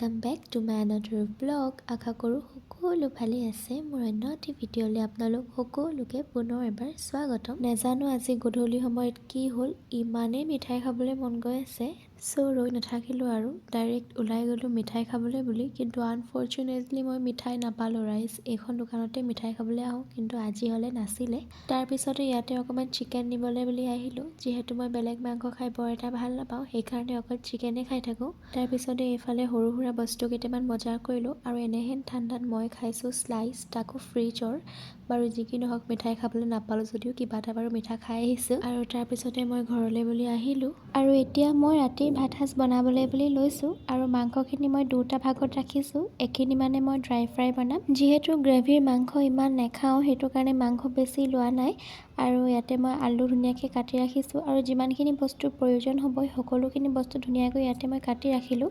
Welcome back to my another blog. আশা কৰোঁ সকলো ভালেই আছে। মোৰ অন্য এটি ভিডিঅ'লৈ আপোনালোক সকলোকে পুনৰ এবাৰ স্বাগতম। নাজানো আজি গধূলি সময়ত কি হ'ল, ইমানেই মিঠাই খাবলৈ মন গৈ আছে। ৰৈ নাথাকিলোঁ আৰু ডাইৰেক্ট ওলাই গ'লোঁ মিঠাই খাবলৈ বুলি। কিন্তু আনফৰ্চুনেটলি মই মিঠাই নাপালোঁ ৰাইজ। এইখন দোকানতে মিঠাই খাবলৈ আহোঁ, কিন্তু আজি হ'লে নাছিলে। তাৰপিছতে ইয়াতে অকণমান চিকেন নিবলৈ বুলি আহিলোঁ। যিহেতু মই বেলেগ মাংস খাই বৰ এটা ভাল নাপাওঁ, সেইকাৰণে অকল চিকেনে খাই থাকোঁ। তাৰপিছতে এইফালে সৰু সুৰা বস্তু কেইটামান বজাৰ কৰিলোঁ আৰু এনেহেন ঠাণ্ডাত মই খাইছোঁ স্লাইচ, তাকো ফ্ৰিজৰ। বাৰু যি কি নহওক মিঠাই খাবলৈ নাপালোঁ যদিও কিবা এটা বাৰু মিঠা খাই আহিছোঁ। আৰু তাৰপিছতে মই ঘৰলৈ বুলি আহিলোঁ। আৰু এতিয়া মই ৰাতিৰ ভাত সাজ বনাবলৈ বুলি লৈছোঁ। আৰু মাংসখিনি মই দুটা ভাগত ৰাখিছোঁ। এখিনি মানে মই ড্ৰাই ফ্ৰাই বনাম, যিহেতু গ্ৰেভিৰ মাংস ইমান নাখাওঁ, সেইটো কাৰণে মাংস বেছি লোৱা নাই। আৰু ইয়াতে মই আলু ধুনীয়াকৈ কাটি ৰাখিছোঁ। আৰু যিমানখিনি বস্তুৰ প্ৰয়োজন হ'ব সকলোখিনি বস্তু ধুনীয়াকৈ ইয়াতে মই কাটি ৰাখিলোঁ।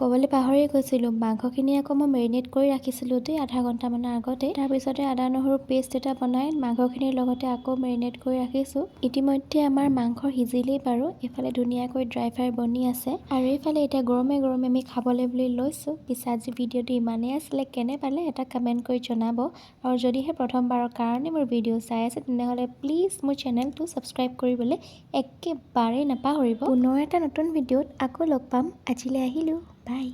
ক'বলৈ পাহৰিয়ে গৈছিলোঁ, মাংসখিনি আকৌ মই মেৰিনেট কৰি ৰাখিছিলোঁ দেই আধা ঘণ্টামানৰ আগতে। তাৰপিছতে আদা নহৰু পেষ্ট এটা বনাই মাংসখিনিৰ লগতে আকৌ মেৰিনেট কৰি ৰাখিছোঁ। ইতিমধ্যে আমাৰ মাংস সিজিলেই বাৰু। এইফালে ধুনীয়াকৈ ড্ৰাই ফ্ৰাই বনি আছে আৰু এইফালে এতিয়া গৰমে গৰমে আমি খাবলৈ বুলি লৈছোঁ। পিছে আজি ভিডিঅ'টো ইমানেই আছিলে, কেনে পালে এটা কমেণ্ট কৰি জনাব। আৰু যদিহে প্ৰথমবাৰৰ কাৰণে মোৰ ভিডিঅ' চাই আছে তেনেহ'লে প্লিজ মোৰ চেনেলটো ছাবস্ক্ৰাইব কৰিবলৈ একেবাৰেই নাপাহৰিব। পুনৰ এটা নতুন ভিডিঅ'ত আকৌ লগ পাম। আজিলৈ আহিলোঁ, বাই।